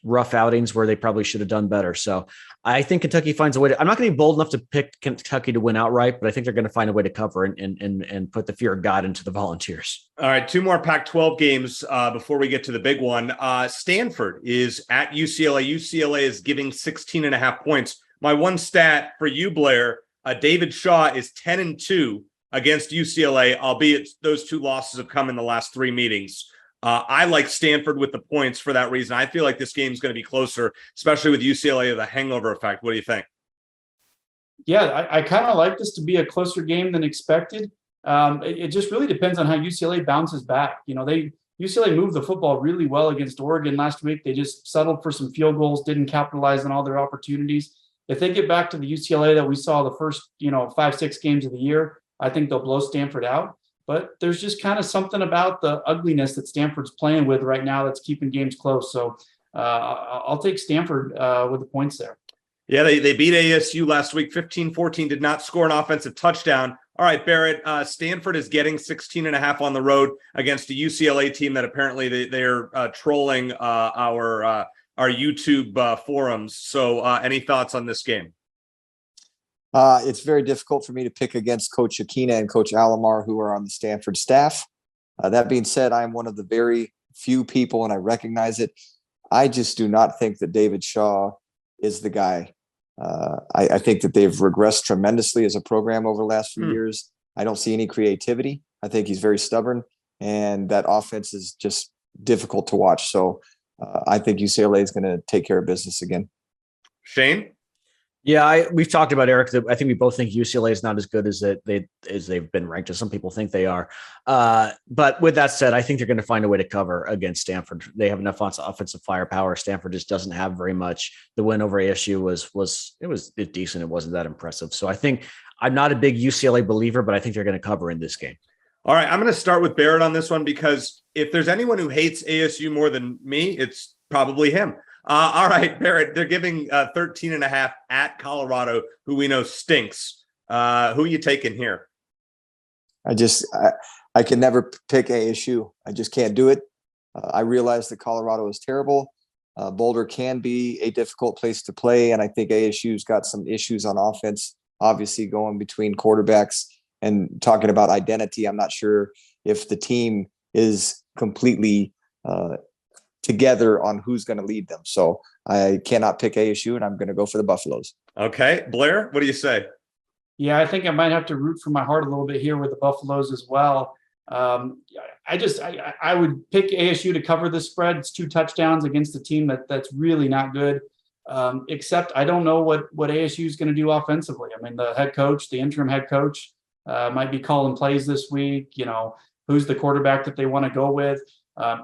rough outings where they probably should have done better. So I think Kentucky finds a way to. I'm not going to be bold enough to pick Kentucky to win outright, but I think they're going to find a way to cover and put the fear of God into the Volunteers. All right, two more Pac-12 games before we get to the big one. Stanford is at UCLA. UCLA is giving 16.5 points. My one stat for you, Blair, David Shaw is 10-2 against UCLA, albeit those two losses have come in the last three meetings. I like Stanford with the points for that reason. I feel like this game is going to be closer, especially with UCLA, the hangover effect. What do you think? Yeah, I kind of like this to be a closer game than expected. It just really depends on how UCLA bounces back. UCLA moved the football really well against Oregon last week. They just settled for some field goals, didn't capitalize on all their opportunities. If they get back to the UCLA that we saw the first 5-6 games of the year, I think they'll blow Stanford out. But there's just kind of something about the ugliness that Stanford's playing with right now that's keeping games close. So I'll take Stanford with the points there. Yeah, they beat ASU last week, 15-14, did not score an offensive touchdown. All right, Barrett, Stanford is getting 16.5 on the road against a UCLA team that apparently they're trolling our YouTube forums. So any thoughts on this game? It's very difficult for me to pick against Coach Akina and Coach Alomar, who are on the Stanford staff. That being said, I'm one of the very few people, and I recognize it. I just do not think that David Shaw is the guy. I think that they've regressed tremendously as a program over the last few years. I don't see any creativity. I think he's very stubborn, and that offense is just difficult to watch. So I think UCLA is going to take care of business again. Shane? Yeah, we've talked about Eric. I think we both think UCLA is not as good as they've been ranked, as some people think they are. But with that said, I think they're going to find a way to cover against Stanford. They have enough offensive firepower. Stanford just doesn't have very much. The win over ASU was decent. It wasn't that impressive. So I think I'm not a big UCLA believer, but I think they're going to cover in this game. All right, I'm going to start with Barrett on this one, because if there's anyone who hates ASU more than me, it's probably him. All right, Barrett, they're giving 13.5 at Colorado, who we know stinks. Who are you taking here? I can never pick ASU. I just can't do it. I realize that Colorado is terrible. Boulder can be a difficult place to play, and I think ASU's got some issues on offense, obviously going between quarterbacks and talking about identity. I'm not sure if the team is completely together on who's going to lead them. So I cannot pick ASU, and I'm going to go for the Buffaloes. Okay. Blair, what do you say? Yeah, I think I might have to root for my heart a little bit here with the Buffaloes as well. I would pick ASU to cover this spread. It's 2 touchdowns against a team that's really not good. Except I don't know what ASU is going to do offensively. I mean, the interim head coach might be calling plays this week. Who's the quarterback that they want to go with?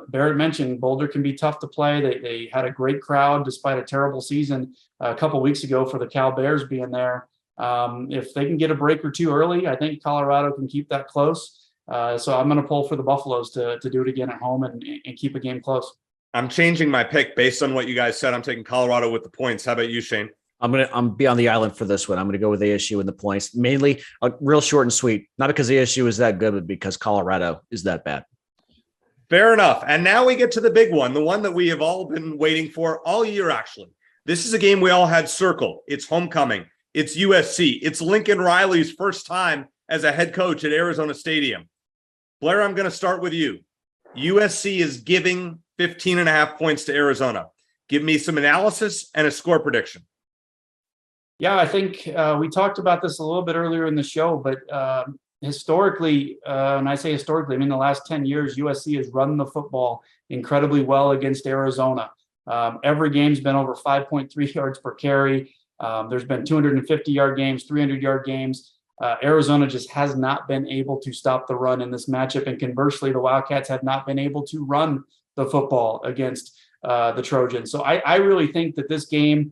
Barrett mentioned Boulder can be tough to play. They had a great crowd despite a terrible season a couple of weeks ago for the Cal Bears being there. If they can get a break or two early, I think Colorado can keep that close. So I'm going to pull for the Buffaloes to do it again at home and keep a game close. I'm changing my pick based on what you guys said. I'm taking Colorado with the points. How about you, Shane? I'm be on the island for this one. I'm going to go with ASU and the points, mainly real short and sweet. Not because ASU is that good, but because Colorado is that bad. Fair enough. And now we get to the big one, the one that we have all been waiting for all year, actually. This is a game we all had circled. It's homecoming. It's USC. It's Lincoln Riley's first time as a head coach at Arizona Stadium. Blair, I'm going to start with you. USC is giving 15.5 points to Arizona. Give me some analysis and a score prediction. Yeah, I think we talked about this a little bit earlier in the show, but historically, and I say historically, I mean the last 10 years, USC has run the football incredibly well against Arizona. Every game's been over 5.3 yards per carry. There's been 250-yard games, 300-yard games. Arizona just has not been able to stop the run in this matchup, and conversely, the Wildcats have not been able to run the football against the Trojans. So I really think that this game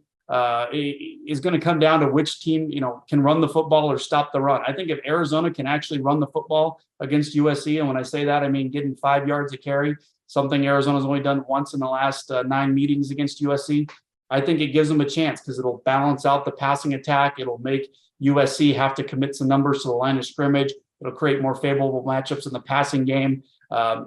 is going to come down to which team, can run the football or stop the run. I think if Arizona can actually run the football against USC, and when I say that, I mean getting 5 yards a carry, something Arizona's only done once in the last 9 meetings against USC, I think it gives them a chance because it'll balance out the passing attack. It'll make USC have to commit some numbers to the line of scrimmage. It'll create more favorable matchups in the passing game,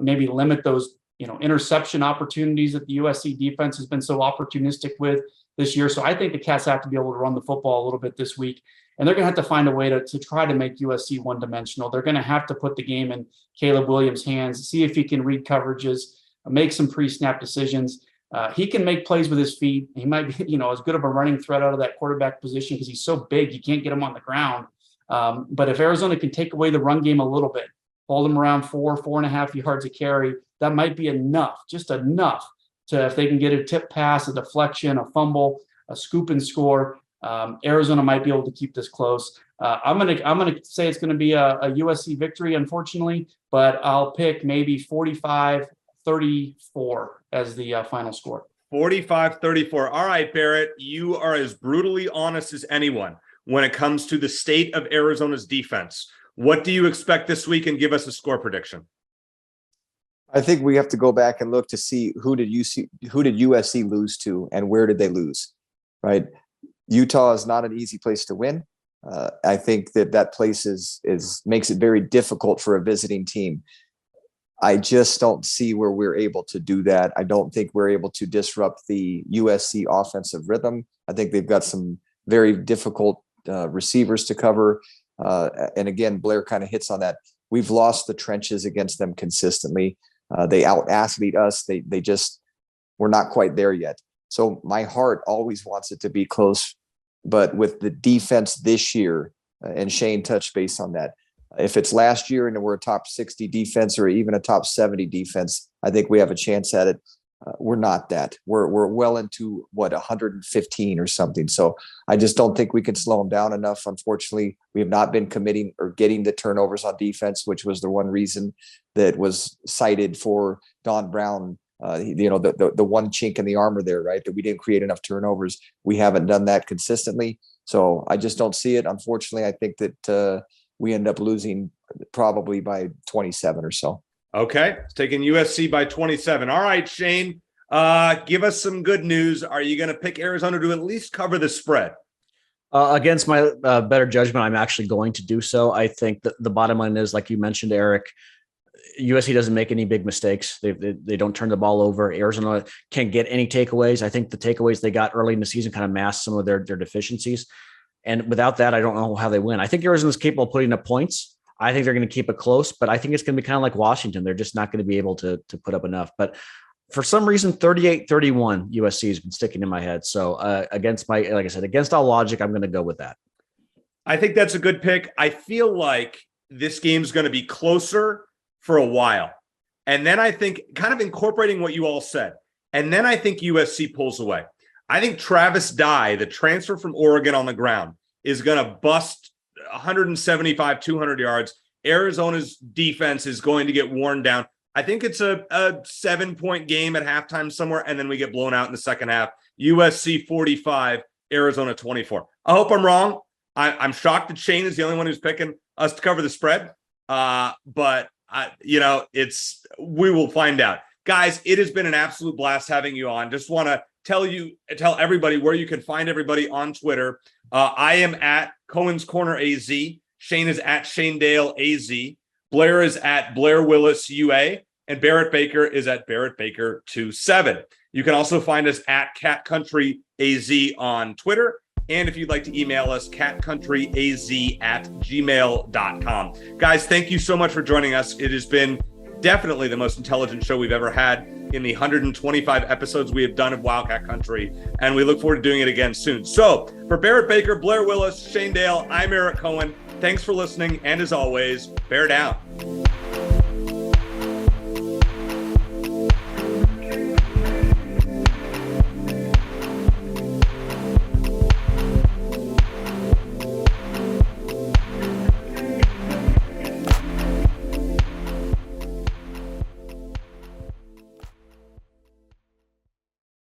maybe limit those, interception opportunities that the USC defense has been so opportunistic with this year. So I think the Cats have to be able to run the football a little bit this week, and they're going to have to find a way to try to make USC one-dimensional. They're going to have to put the game in Caleb Williams' hands, see if he can read coverages, make some pre-snap decisions. He can make plays with his feet. He might be, as good of a running threat out of that quarterback position because he's so big, you can't get him on the ground. But if Arizona can take away the run game a little bit, hold him around 4.5 yards a carry, that might be enough, just enough to, if they can get a tip pass, a deflection, a fumble, a scoop and score, Arizona might be able to keep this close. I'm gonna say it's gonna be a USC victory, unfortunately, but I'll pick maybe 45-34 as the final score. 45-34. All right, Barrett, you are as brutally honest as anyone when it comes to the state of Arizona's defense. What do you expect this week, and give us a score prediction? I think we have to go back and look to see who did USC lose to and where did they lose, right? Utah is not an easy place to win. I think that place makes it very difficult for a visiting team. I just don't see where we're able to do that. I don't think we're able to disrupt the USC offensive rhythm. I think they've got some very difficult receivers to cover. And again, Blair kind of hits on that. We've lost the trenches against them consistently. They out-athlete us. We're not quite there yet. So my heart always wants it to be close, but with the defense this year, and Shane touched base on that, if it's last year and we're a top 60 defense or even a top 70 defense, I think we have a chance at it. we're not that. We're well into 115 or something. So I just don't think we can slow them down enough. Unfortunately, we have not been committing or getting the turnovers on defense, which was the one reason that was cited for Don Brown. The one chink in the armor there, right? That we didn't create enough turnovers. We haven't done that consistently. So I just don't see it. Unfortunately, I think that we end up losing probably by 27 or so. Okay. It's taking USC by 27. All right, Shane, give us some good news. Are you going to pick Arizona to at least cover the spread? Against my better judgment, I'm actually going to do so. I think that the bottom line is, like you mentioned, Eric, USC doesn't make any big mistakes. They don't turn the ball over. Arizona can't get any takeaways. I think the takeaways they got early in the season kind of masked some of their deficiencies. And without that, I don't know how they win. I think Arizona's capable of putting up points. I think they're going to keep it close, but I think it's going to be kind of like Washington. They're just not going to be able to put up enough. But for some reason, 38-31 USC has been sticking in my head. So against all logic, I'm going to go with that. I think that's a good pick. I feel like this game's going to be closer for a while. And then I think, kind of incorporating what you all said, and then I think USC pulls away. I think Travis Dye, the transfer from Oregon on the ground, is going to bust 175, 200 yards. Arizona's defense is going to get worn down. I think it's a 7-point game at halftime somewhere, and then we get blown out in the second half. USC 45, Arizona 24. I hope I'm wrong. I'm shocked that Shane is the only one who's picking us to cover the spread. But we will find out. Guys, it has been an absolute blast having you on. Just want to tell everybody where you can find everybody on Twitter. I am at Cohen's Corner AZ. Shane is at Shane Dale AZ. Blair is at Blair Willis UA. And Barrett Baker is at Barrett Baker 27. You can also find us at Cat Country AZ on Twitter. And if you'd like to email us, catcountryaz@gmail.com. Guys, thank you so much for joining us. It has been definitely the most intelligent show we've ever had in the 125 episodes we have done of Wildcat Country, and we look forward to doing it again soon. So for Barrett Baker, Blair Willis, Shane Dale, I'm Eric Cohen. Thanks for listening, and as always, bear down.